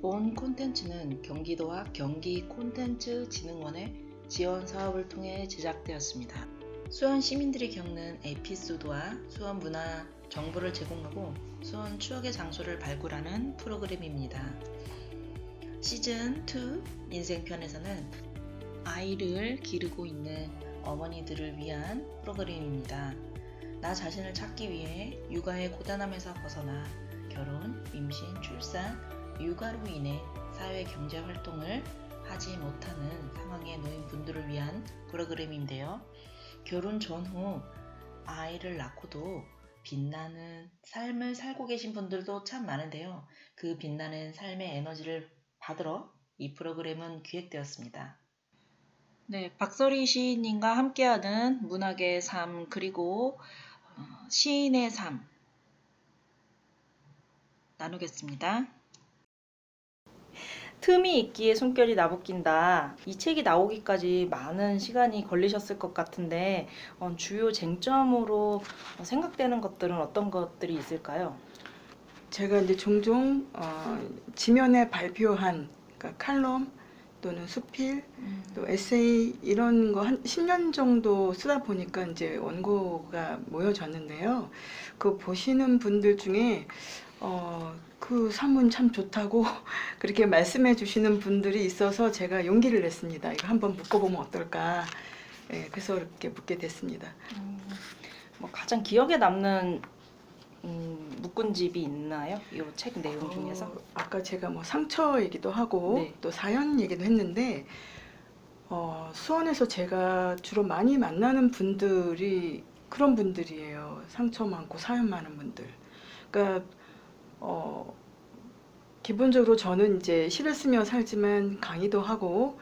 본 콘텐츠는 경기도와 경기콘텐츠진흥원의 지원 사업을 통해 제작되었습니다. 수원 시민들이 겪는 에피소드와 수원 문화 정보를 제공하고 수원 추억의 장소를 발굴하는 프로그램입니다. 시즌2 인생편에서는 아이를 기르고 있는 어머니들을 위한 프로그램입니다. 나 자신을 찾기 위해 육아의 고단함에서 벗어나 결혼, 임신, 출산, 육아로 인해 사회 경제 활동을 하지 못하는 상황에 놓인 분들을 위한 프로그램인데요. 결혼 전후 아이를 낳고도 빛나는 삶을 살고 계신 분들도 참 많은데요. 그 빛나는 삶의 에너지를 받으러 이 프로그램은 기획되었습니다. 네, 박서리 시인님과 함께하는 문학의 삶 그리고 시인의 삶 나누겠습니다. 틈이 있기에 숨결이 나부낀다. 이 책이 나오기까지 많은 시간이 걸리셨을 것 같은데 주요 쟁점으로 생각되는 것들은 어떤 것들이 있을까요? 제가 이제 종종 지면에 발표한 그러니까 칼럼 또는 수필 또 에세이 이런 거 한 10년 정도 쓰다 보니까 이제 원고가 모여졌는데요. 그 보시는 분들 중에 그 산문 참 좋다고 그렇게 말씀해 주시는 분들이 있어서 제가 용기를 냈습니다. 이거 한번 묶어보면 어떨까. 예, 그래서 이렇게 묶게 됐습니다. 가장 기억에 남는 묶음집이 있나요? 이 책 내용 중에서? 아까 제가 뭐 상처 얘기도 하고 네. 또 사연 얘기도 했는데 수원에서 제가 주로 많이 만나는 분들이 그런 분들이에요. 상처 많고 사연 많은 분들. 그러니까 기본적으로 저는 이제 시를 쓰며 살지만 강의도 하고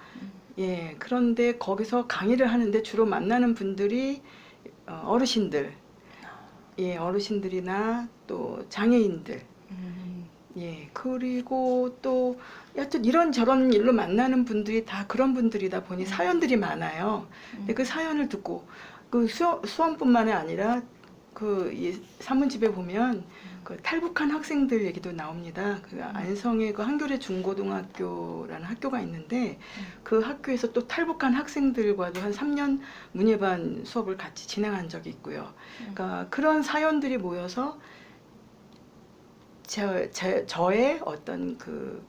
예, 그런데 거기서 강의를 하는데 주로 만나는 분들이 어르신들, 예, 어르신들이나 또 장애인들, 예, 그리고 또 여튼 이런저런 일로 만나는 분들이 다 그런 분들이다 보니 사연들이 많아요. 근데 그 사연을 듣고 그 수원뿐만이 아니라 그 이 산문집에 보면 그 탈북한 학생들 얘기도 나옵니다. 그 안성의 그 한겨레 중고등학교라는 학교가 있는데 그 학교에서 또 탈북한 학생들과도 한 3년 문예반 수업을 같이 진행한 적이 있고요. 그러니까 그런 사연들이 모여서 저의 어떤 그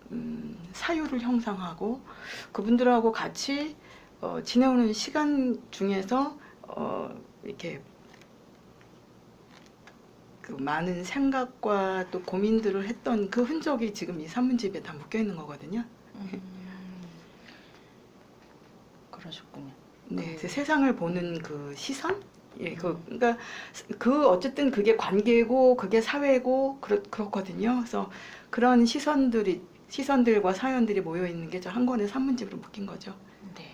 사유를 형성하고 그분들하고 같이 지내오는 시간 중에서 이렇게 그 많은 생각과 또 고민들을 했던 그 흔적이 지금 이 산문집에 다 묶여 있는 거거든요. 그러셨군요. 네, 세상을 보는 그 시선? 예, 그러니까 그 어쨌든 그게 관계고 그게 사회고 그렇거든요. 그래서 그런 시선들과 사연들이 모여 있는 게 저 한 권의 산문집으로 묶인 거죠. 네.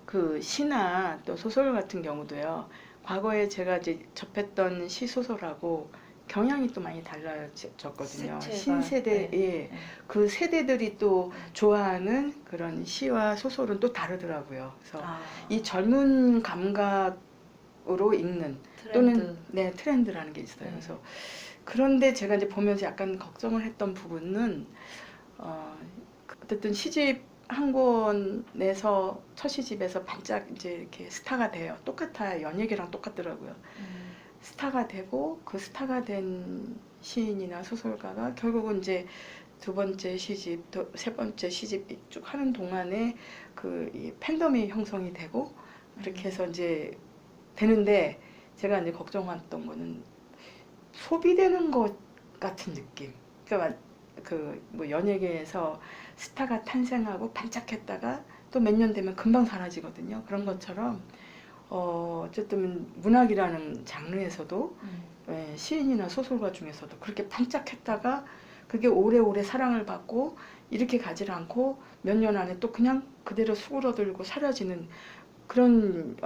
그 시나 또 소설 같은 경우도요. 과거에 제가 이제 접했던 시 소설하고 경향이 또 많이 달라졌거든요. 색채가, 신세대, 네. 예, 그 세대들이 또 좋아하는 그런 시와 소설은 또 다르더라고요. 그래서 이 젊은 감각으로 읽는 또는 네, 트렌드라는 게 있어요. 그래서 그런데 제가 이제 보면서 약간 걱정을 했던 부분은 어쨌든 시집 한 권에서 첫 시집에서 반짝 이제 이렇게 스타가 돼요. 똑같아요. 연예계랑 똑같더라고요. 스타가 되고 그 스타가 된 시인이나 소설가가 결국은 이제 두 번째 시집, 또 세 번째 시집 쭉 하는 동안에 그 이 팬덤이 형성이 되고 그렇게 해서 이제 되는데 제가 이제 걱정했던 거는 소비되는 것 같은 느낌. 그러니까 그 뭐 연예계에서 스타가 탄생하고 반짝했다가 또 몇 년 되면 금방 사라지거든요. 그런 것처럼 어쨌든 문학이라는 장르에서도 예, 시인이나 소설가 중에서도 그렇게 반짝했다가 그게 오래오래 사랑을 받고 이렇게 가지 않고 몇 년 안에 또 그냥 그대로 수그러들고 사라지는 그런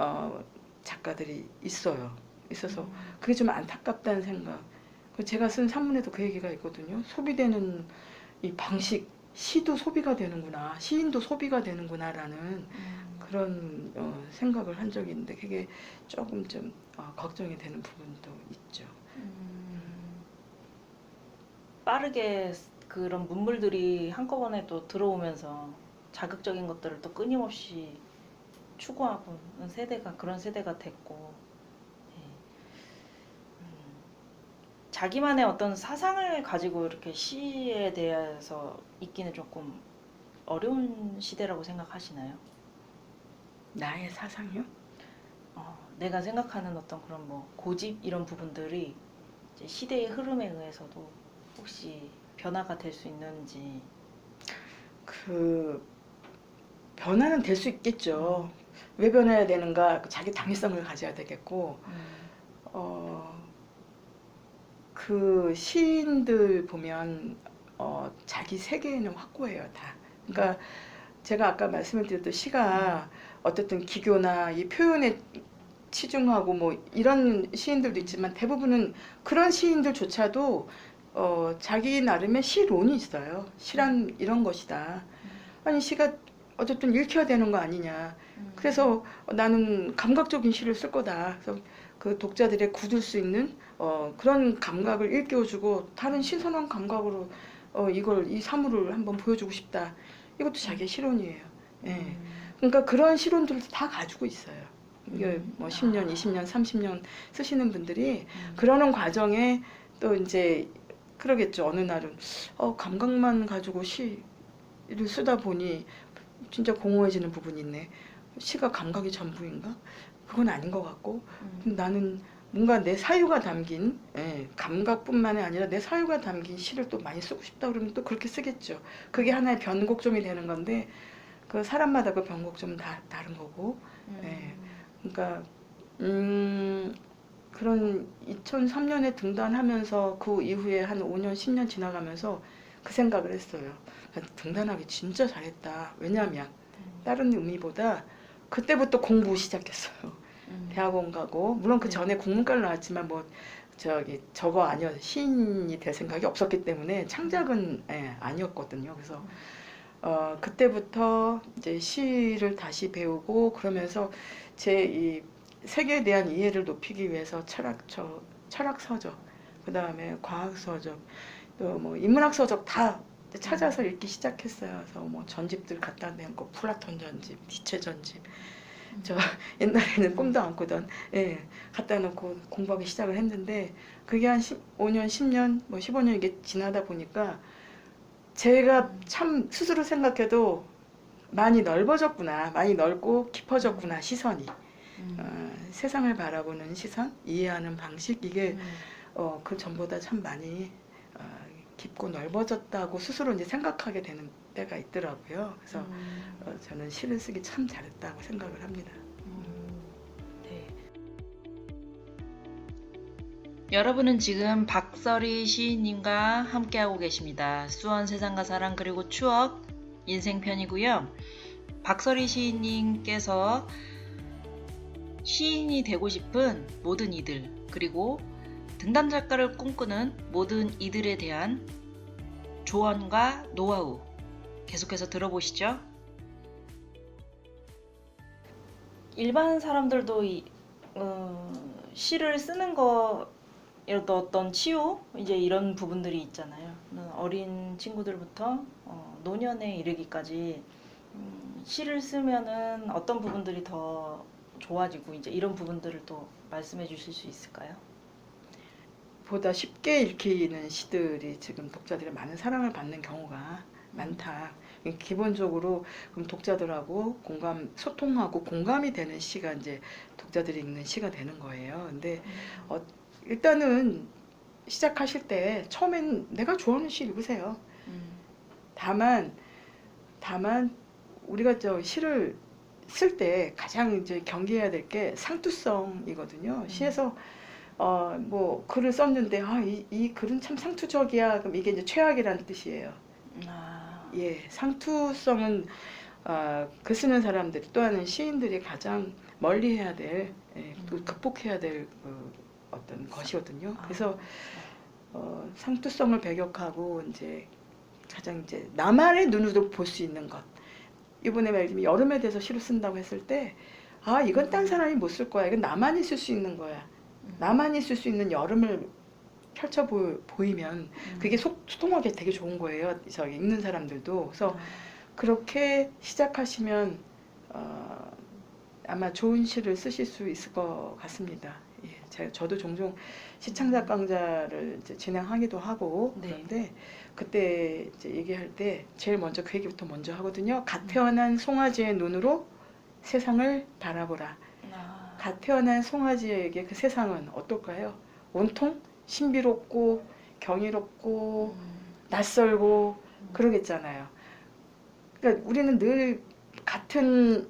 작가들이 있어서 그게 좀 안타깝다는 생각. 제가 쓴 산문에도 그 얘기가 있거든요. 소비되는 이 방식, 시도 소비가 되는구나, 시인도 소비가 되는구나라는 그런 생각을 한 적이 있는데 그게 조금 좀 걱정이 되는 부분도 있죠. 빠르게 그런 문물들이 한꺼번에 또 들어오면서 자극적인 것들을 또 끊임없이 추구하고 있는 세대가 그런 세대가 됐고, 예. 자기만의 어떤 사상을 가지고 이렇게 시에 대해서 있기는 조금 어려운 시대라고 생각하시나요? 나의 사상이요? 내가 생각하는 어떤 그런 뭐 고집 이런 부분들이 이제 시대의 흐름에 의해서도 혹시 변화가 될 수 있는지. 그 변화는 될 수 있겠죠. 왜 변해야 되는가? 자기 당위성을 가져야 되겠고, 그 시인들 보면 자기 세계는 확고해요, 다. 그러니까 제가 아까 말씀을 드렸던 시가 어쨌든 기교나 이 표현에 치중하고 뭐 이런 시인들도 있지만 대부분은 그런 시인들조차도 자기 나름의 시론이 있어요. 시란 이런 것이다. 아니 시가 어쨌든 읽혀야 되는 거 아니냐. 그래서 나는 감각적인 시를 쓸 거다. 그래서 그 독자들의 굳을 수 있는 그런 감각을 일깨워주고 다른 신선한 감각으로 이걸 이 사물을 한번 보여주고 싶다. 이것도 자기의 시론이에요. 예. 그러니까 그런 시론들을 다 가지고 있어요. 이게 뭐 10년, 20년, 30년 쓰시는 분들이 그러는 과정에 또 이제 그러겠죠. 어느 날은 감각만 가지고 시를 쓰다 보니 진짜 공허해지는 부분이 있네. 시가 감각이 전부인가? 그건 아닌 것 같고 나는 뭔가 내 사유가 담긴 감각뿐만이 아니라 내 사유가 담긴 시를 또 많이 쓰고 싶다 그러면 또 그렇게 쓰겠죠. 그게 하나의 변곡점이 되는 건데 그 사람마다 그 변곡점은 다 다른 거고 그러니까 그런 2003년에 등단하면서 그 이후에 한 5년 10년 지나가면서 그 생각을 했어요. 등단하기 진짜 잘했다. 왜냐하면 다른 의미보다 그때부터 공부 시작했어요. 대학원 가고 물론 그 전에 국문과를 나왔지만 뭐 저거 아니요 시인이 될 생각이 없었기 때문에 창작은 아니었거든요. 그래서 그때부터 이제 시를 다시 배우고 그러면서 제 이 세계에 대한 이해를 높이기 위해서 철학 서적, 그 다음에 과학 서적, 또 뭐 인문학 서적 다 찾아서 읽기 시작했어요. 그래서 뭐 전집들 갖다 내고 플라톤 전집, 니체 전집. 저 옛날에는 꿈도 안 꾸던 갖다 놓고 공부하기 시작을 했는데 그게 한 5년, 10년, 뭐 15년 이게 지나다 보니까 제가 참 스스로 생각해도 많이 넓어졌구나, 많이 넓고 깊어졌구나 시선이. 세상을 바라보는 시선, 이해하는 방식 이게 그 전보다 참 많이 깊고 넓어졌다고 스스로 이제 생각하게 되는 때가 있더라고요. 그래서 저는 시를 쓰기 참 잘했다고 생각을 합니다. 네. 여러분은 지금 박서리 시인님과 함께하고 계십니다. 수원 세상과 사랑 그리고 추억 인생편이고요. 박서리 시인님께서 시인이 되고 싶은 모든 이들 그리고 등단 작가를 꿈꾸는 모든 이들에 대한 조언과 노하우 계속해서 들어보시죠. 일반 사람들도 시를 쓰는 거 어떤 치유 이제 이런 부분들이 있잖아요. 어린 친구들부터 노년에 이르기까지 시를 쓰면은 어떤 부분들이 더 좋아지고 이제 이런 부분들을 또 말씀해 주실 수 있을까요? 보다 쉽게 읽히는 시들이 지금 독자들의 많은 사랑을 받는 경우가 많다. 기본적으로 그럼 독자들하고 소통하고 공감이 되는 시가 이제 독자들이 읽는 시가 되는 거예요. 근데 일단은 시작하실 때 처음엔 내가 좋아하는 시 읽으세요. 다만 우리가 시를 쓸 때 가장 이제 경계해야 될 게 상투성이거든요. 시에서 뭐 글을 썼는데 이 글은 참 상투적이야. 그럼 이게 이제 최악이라는 뜻이에요. 예, 상투성은 글 쓰는 사람들이 또한 시인들이 가장 멀리해야 될, 또 극복해야 될 어떤 것이거든요. 그래서 상투성을 배격하고 이제 가장 이제 나만의 눈으로 볼 수 있는 것. 이번에 예를 들면 여름에 대해서 시를 쓴다고 했을 때 이건 딴 사람이 못 쓸 거야. 이건 나만이 쓸 수 있는 거야. 나만이 쓸 수 있는 여름을 보이면 그게 소통하기 되게 좋은 거예요. 저기 읽는 사람들도. 그래서 그렇게 시작하시면 아마 좋은 시를 쓰실 수 있을 것 같습니다. 예, 저도 종종 시창작 강좌를 이제 진행하기도 하고 네. 그런데 그때 이제 얘기할 때 제일 먼저 그 얘기부터 먼저 하거든요. 갓 태어난 송아지의 눈으로 세상을 바라보라. 갓 태어난 송아지에게 그 세상은 어떨까요? 온통 신비롭고 경이롭고 낯설고 그러겠잖아요. 그러니까 우리는 늘 같은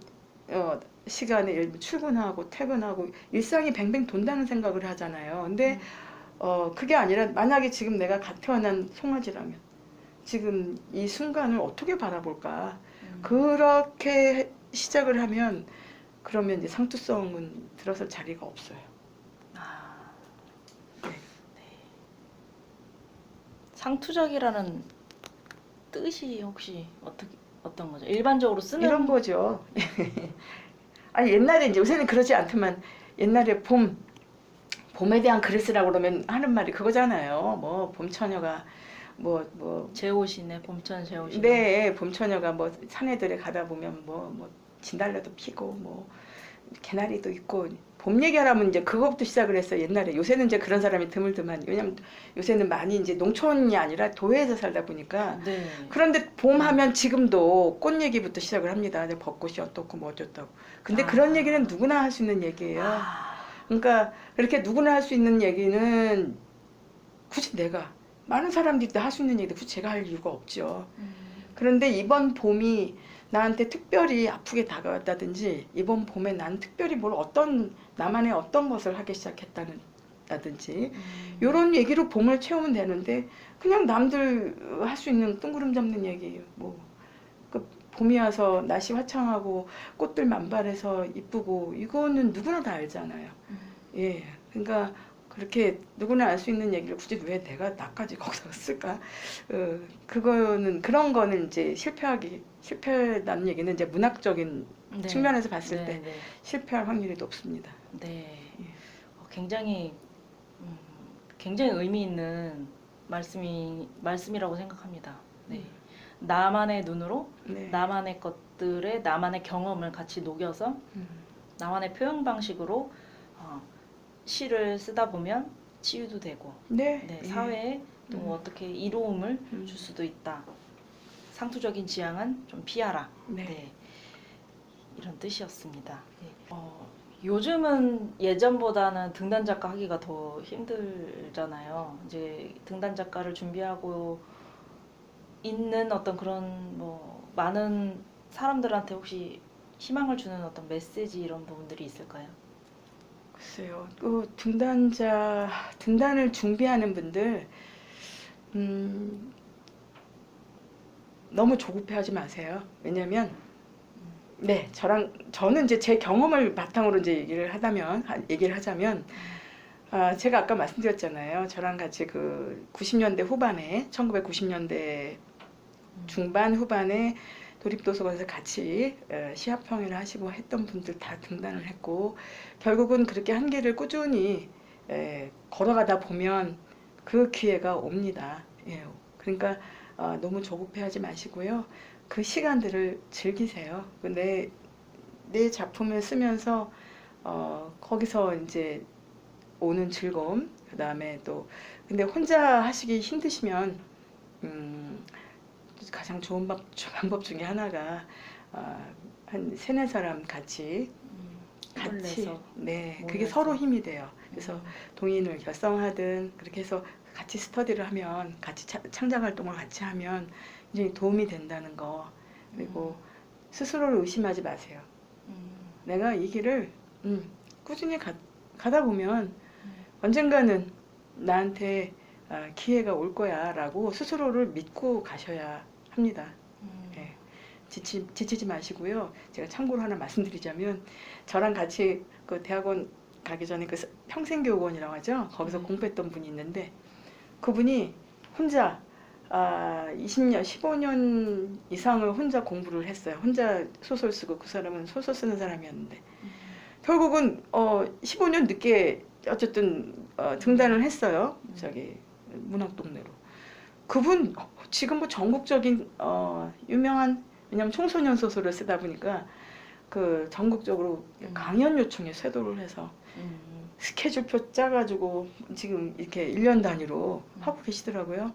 시간에 예를 들면 출근하고 퇴근하고 일상이 뱅뱅 돈다는 생각을 하잖아요. 근데 그게 아니라 만약에 지금 내가 갓 태어난 송아지라면 지금 이 순간을 어떻게 바라볼까? 그렇게 시작을 하면 그러면 이제 상투성은 들어설 자리가 없어요. 네. 상투적이라는 뜻이 혹시 어떤 거죠? 일반적으로 쓰는 이런 거죠. 아니 옛날에 이제 요새는 그러지 않지만 옛날에 봄에 대한 글을 쓰라고 그러면 하는 말이 그거잖아요. 뭐 봄처녀가 뭐 제옷이네, 봄천 제옷이네. 네, 봄처녀가 뭐 산에들에 가다 보면 뭐 진달래도 피고 뭐 개나리도 있고 봄 얘기하라면 이제 그거부터 시작을 했어요. 옛날에. 요새는 이제 그런 사람이 드물드만. 왜냐면 요새는 많이 이제 농촌이 아니라 도회에서 살다 보니까. 네. 그런데 봄 하면 지금도 꽃 얘기부터 시작을 합니다. 벚꽃이 어떻고 뭐 어쩌다고. 근데 그런 얘기는 누구나 할 수 있는 얘기예요. 그러니까 그렇게 누구나 할 수 있는 얘기는 굳이 내가 많은 사람들이 다 할 수 있는 얘기도 굳이 제가 할 이유가 없죠. 그런데 이번 봄이 나한테 특별히 아프게 다가왔다든지 이번 봄에 난 특별히 나만의 어떤 것을 하기 시작했다든지 이런 얘기로 봄을 채우면 되는데 그냥 남들 할 수 있는 뜬구름 잡는 얘기예요. 그 봄이 와서 날씨 화창하고 꽃들 만발해서 이쁘고 이거는 누구나 다 알잖아요. 예, 그러니까 그렇게 누구나 알 수 있는 얘기를 굳이 왜 나까지 거기서 쓸까? 그런 거는 이제 실패라는 얘기는 이제 문학적인 네. 측면에서 봤을 네, 때 네. 실패할 확률이 높습니다. 네. 예. 굉장히 의미 있는 말씀이라고 생각합니다. 네. 나만의 눈으로 네. 나만의 것들에 나만의 경험을 같이 녹여서 나만의 표현 방식으로 시를 쓰다 보면 치유도 되고 네. 네, 예. 사회에 또 어떻게 이로움을 줄 수도 있다. 상투적인 지향은 좀 피하라. 네. 네. 이런 뜻이었습니다. 네. 요즘은 예전보다는 등단 작가 하기가 더 힘들잖아요. 이제 등단 작가를 준비하고 있는 어떤 그런 뭐 많은 사람들한테 혹시 희망을 주는 어떤 메시지 이런 부분들이 있을까요? 글쎄요. 등단을 준비하는 분들 너무 조급해하지 마세요. 왜냐면 네, 저는 이제 제 경험을 바탕으로 이제 얘기를 하자면 제가 아까 말씀드렸잖아요. 저랑 같이 그 90년대 후반에 1990년대 중반 후반에 도립도서관에서 같이 시합평회를 하시고 했던 분들 다 등단을 했고 결국은 그렇게 한 길을 꾸준히 걸어가다 보면 그 기회가 옵니다. 예, 그러니까 너무 조급해하지 마시고요. 그 시간들을 즐기세요. 내 작품을 쓰면서 거기서 이제 오는 즐거움, 그 다음에 또 근데 혼자 하시기 힘드시면 가장 좋은 방법 중에 하나가 한 3-4사람 같이 네, 그게 서로 힘이 돼요. 그래서 동인을 결성하든 그렇게 해서 같이 스터디를 하면 같이 창작 활동을 같이 하면 굉장히 도움이 된다는 거. 그리고 스스로를 의심하지 마세요. 내가 이 길을 꾸준히 가다 보면 언젠가는 나한테 기회가 올 거야 라고 스스로를 믿고 가셔야 합니다. 네. 지치지 마시고요. 제가 참고로 하나 말씀드리자면 저랑 같이 그 대학원 가기 전에 그 평생교육원이라고 하죠. 거기서 공부했던 분이 있는데 그분이 혼자 20년, 15년 이상을 혼자 공부를 했어요. 혼자 소설 쓰고 그 사람은 소설 쓰는 사람이었는데 결국은 15년 늦게 어쨌든 등단을 했어요. 저기 문학동네로. 그분 지금 뭐 전국적인 유명한, 왜냐면 청소년 소설을 쓰다 보니까 그 전국적으로 강연 요청에 쇄도를 해서 스케줄표 짜가지고 지금 이렇게 1년 단위로 하고 계시더라고요.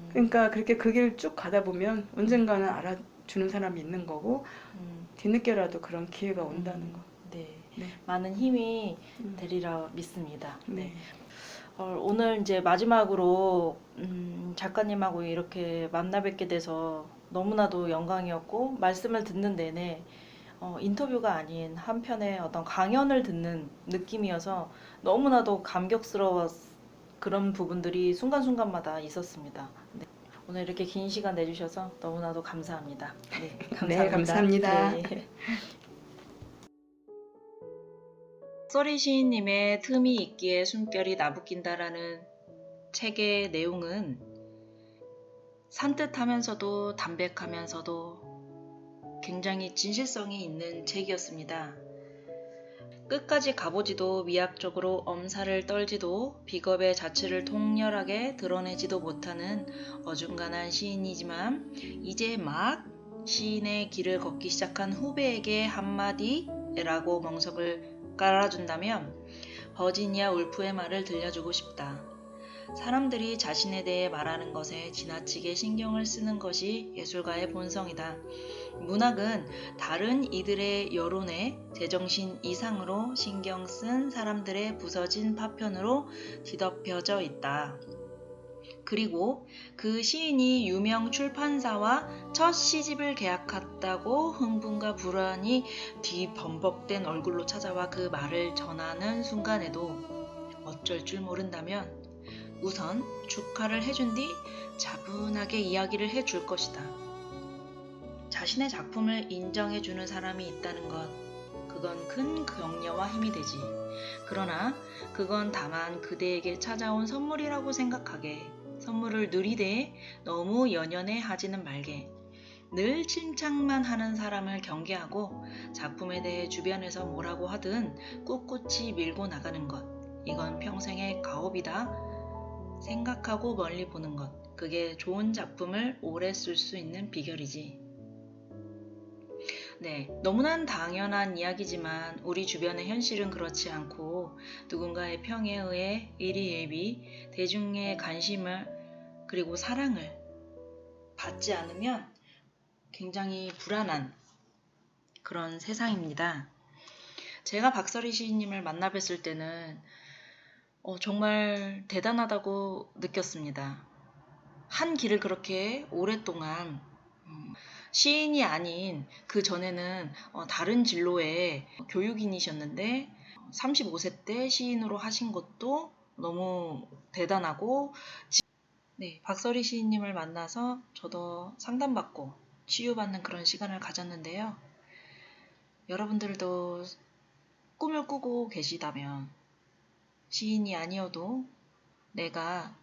그러니까 그렇게 그 길 쭉 가다 보면 언젠가는 알아주는 사람이 있는 거고 뒤늦게라도 그런 기회가 온다는 거. 네. 네. 많은 힘이 되리라 믿습니다. 네. 오늘 이제 마지막으로 작가님하고 이렇게 만나 뵙게 돼서 너무나도 영광이었고, 말씀을 듣는 내내 인터뷰가 아닌 한편의 어떤 강연을 듣는 느낌이어서 너무나도 감격스러워 그런 부분들이 순간순간마다 있었습니다. 네. 오늘 이렇게 긴 시간 내주셔서 너무나도 감사합니다. 네, 감사합니다. 네, 감사합니다. 네. 박서리 시인님의 틈이 있기에 숨결이 나부낀다라는 책의 내용은 산뜻하면서도 담백하면서도 굉장히 진실성이 있는 책이었습니다. 끝까지 가보지도 미학적으로 엄살을 떨지도 비겁의 자취를 통렬하게 드러내지도 못하는 어중간한 시인이지만 이제 막 시인의 길을 걷기 시작한 후배에게 한마디라고 멍석을 깔아준다면 버지니아 울프의 말을 들려주고 싶다. 사람들이 자신에 대해 말하는 것에 지나치게 신경을 쓰는 것이 예술가의 본성이다. 문학은 다른 이들의 여론에 제정신 이상으로 신경 쓴 사람들의 부서진 파편으로 뒤덮여져 있다. 그리고 그 시인이 유명 출판사와 첫 시집을 계약했다고 흥분과 불안이 뒤범벅된 얼굴로 찾아와 그 말을 전하는 순간에도 어쩔 줄 모른다면 우선 축하를 해준 뒤 차분하게 이야기를 해줄 것이다. 자신의 작품을 인정해주는 사람이 있다는 것, 그건 큰 격려와 힘이 되지. 그러나 그건 다만 그대에게 찾아온 선물이라고 생각하게, 선물을 누리되 너무 연연해 하지는 말게. 늘 칭찬만 하는 사람을 경계하고 작품에 대해 주변에서 뭐라고 하든 꿋꿋이 밀고 나가는 것, 이건 평생의 가업이다 생각하고 멀리 보는 것, 그게 좋은 작품을 오래 쓸 수 있는 비결이지. 네, 너무난 당연한 이야기지만 우리 주변의 현실은 그렇지 않고 누군가의 평에 의해 일희예비 대중의 관심을 그리고 사랑을 받지 않으면 굉장히 불안한 그런 세상입니다. 제가 박서리 시인님을 만나 뵀을 때는 정말 대단하다고 느꼈습니다. 한 길을 그렇게 오랫동안 시인이 아닌 그 전에는 다른 진로의 교육인이셨는데 35세 때 시인으로 하신 것도 너무 대단하고, 네, 박서리 시인님을 만나서 저도 상담받고 치유받는 그런 시간을 가졌는데요. 여러분들도 꿈을 꾸고 계시다면 시인이 아니어도 내가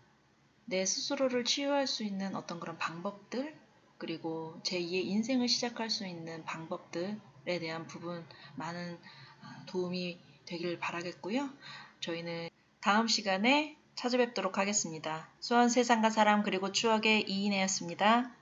내 스스로를 치유할 수 있는 어떤 그런 방법들, 그리고 제2의 인생을 시작할 수 있는 방법들에 대한 부분 많은 도움이 되길 바라겠고요. 저희는 다음 시간에 찾아뵙도록 하겠습니다. 수원 세상과 사람 그리고 추억의 이인혜였습니다.